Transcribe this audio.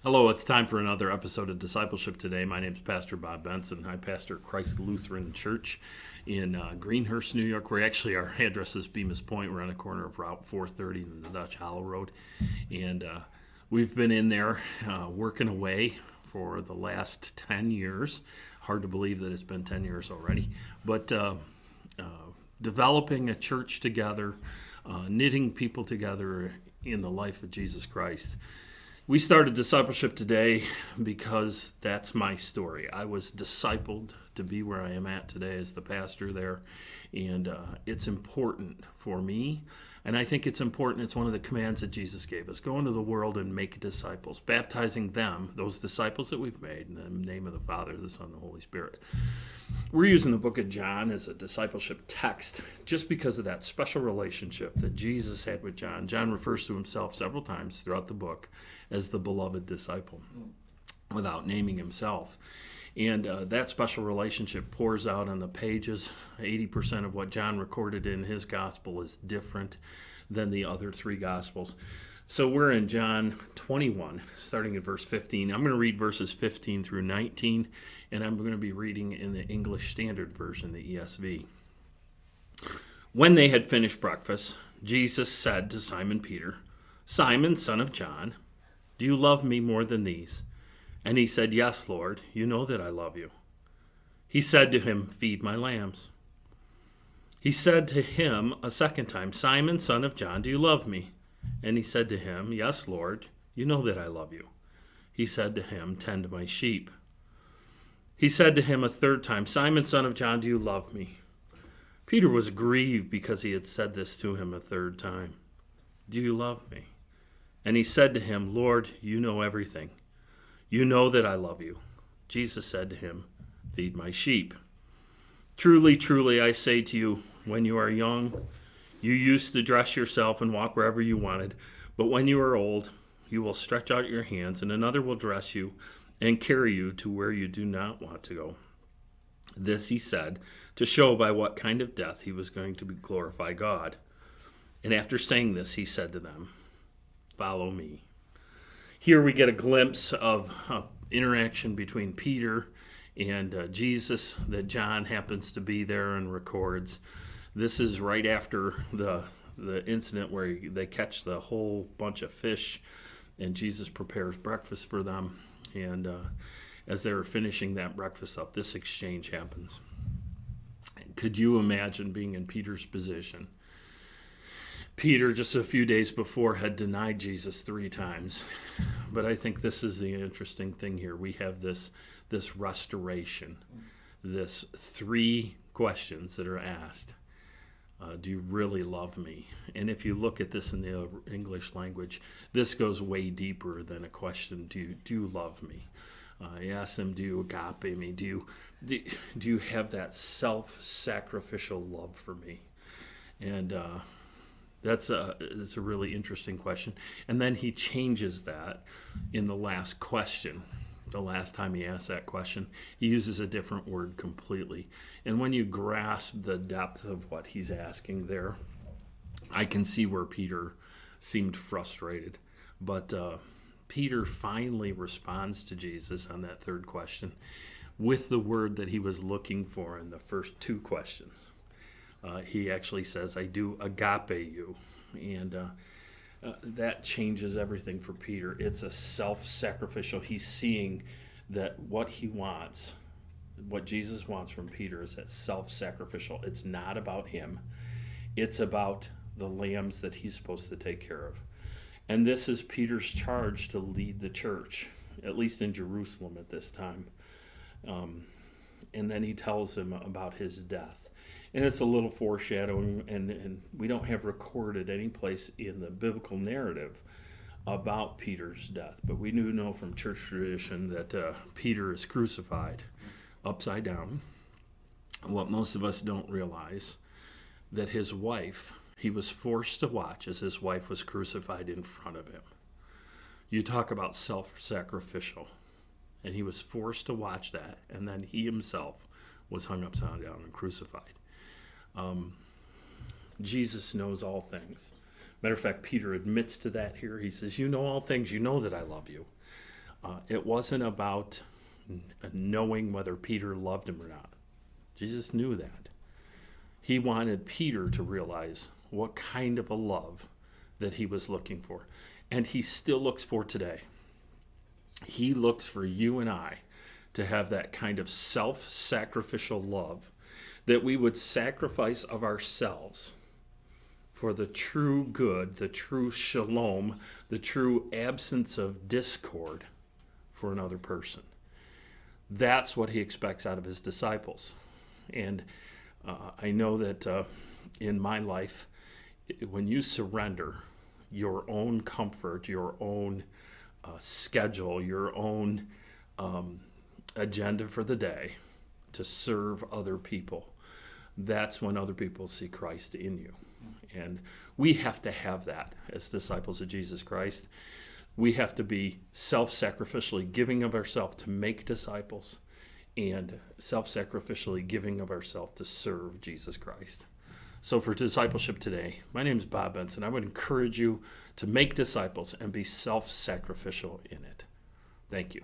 Hello, it's time for another episode of Discipleship today. My name is Pastor Bob Benson. I pastor Christ Lutheran Church in Greenhurst, New York. Our address is Bemis Point. We're on the corner of Route 430 and the Dutch Hollow Road. And we've been in there working away for the last 10 years. Hard to believe that it's been 10 years already. But developing a church together, knitting people together in the life of Jesus Christ. We started Discipleship today because that's my story. I was discipled to be where I am at today as the pastor there, and it's important for me, and I think it's important. It's one of the commands that Jesus gave us. Go into the world and make disciples, baptizing them, those disciples that we've made, in the name of the Father, the Son, and the Holy Spirit. We're using the book of John as a discipleship text just because of that special relationship that Jesus had with John. John refers to himself several times throughout the book as the beloved disciple without naming himself. And that special relationship pours out on the pages. 80% of what John recorded in his gospel is different than the other three gospels. So we're in John 21, starting at verse 15. I'm going to read verses 15 through 19, and I'm going to be reading in the English Standard Version, the ESV. When they had finished breakfast, Jesus said to Simon Peter, "Simon, son of John, do you love me more than these?" And he said, "Yes, Lord, you know that I love you." He said to him, "Feed my lambs." He said to him a second time, "Simon, son of John, do you love me?" And he said to him, "Yes, Lord, you know that I love you." He said to him, "Tend my sheep." He said to him a third time, "Simon, son of John, do you love me?" Peter was grieved because he had said this to him a third time. "Do you love me?" And he said to him, "Lord, you know everything. You know that I love you." Jesus said to him, "Feed my sheep. Truly, truly, I say to you, when you are young, you used to dress yourself and walk wherever you wanted. But when you are old, you will stretch out your hands, and another will dress you and carry you to where you do not want to go." This he said to show by what kind of death he was going to glorify God. And after saying this, he said to them, "Follow me." Here we get a glimpse of interaction between Peter and Jesus that John happens to be there and records. This is right after the incident where they catch the whole bunch of fish and Jesus prepares breakfast for them. And as they're finishing that breakfast up, this exchange happens. Could you imagine being in Peter's position? Peter, just a few days before, had denied Jesus 3 times. But I think this is the interesting thing here. We have this restoration, this 3 questions that are asked. Do you really love me? And if you look at this in the English language, this goes way deeper than a question, do you love me? He asks him, do you agape me? Do you have that self-sacrificial love for me? And it's a really interesting question. And then he changes that in the last question. The last time he asks that question, he uses a different word completely. And when you grasp the depth of what he's asking there, I can see where Peter seemed frustrated. But Peter finally responds to Jesus on that third question with the word that he was looking for in the first 2 questions. He actually says, "I do agape you." And that changes everything for Peter. It's a self-sacrificial. He's seeing that what he wants, what Jesus wants from Peter, is that self-sacrificial. It's not about him. It's about the lambs that he's supposed to take care of. And this is Peter's charge to lead the church, at least in Jerusalem at this time. And then he tells him about his death. And it's a little foreshadowing, and we don't have recorded any place in the biblical narrative about Peter's death. But we do know from church tradition that Peter is crucified upside down. What most of us don't realize, that his wife, he was forced to watch as his wife was crucified in front of him. You talk about self-sacrificial. And he was forced to watch that, and then he himself was hung upside down and crucified. Jesus knows all things. Matter of fact, Peter admits to that here. He says, "You know all things. You know that I love you." It wasn't about knowing whether Peter loved him or not. Jesus knew that. He wanted Peter to realize what kind of a love that he was looking for. And he still looks for today. He looks for you and I to have that kind of self-sacrificial love, that we would sacrifice of ourselves for the true good, the true shalom, the true absence of discord for another person. That's what he expects out of his disciples. And I know that in my life, when you surrender your own comfort, your own schedule, your own agenda for the day to serve other people, that's when other people see Christ in you. And we have to have that as disciples of Jesus Christ. We have to be self-sacrificially giving of ourselves to make disciples, and self-sacrificially giving of ourselves to serve Jesus Christ. So for discipleship today, my name is Bob Benson. I would encourage you to make disciples and be self-sacrificial in it. Thank you.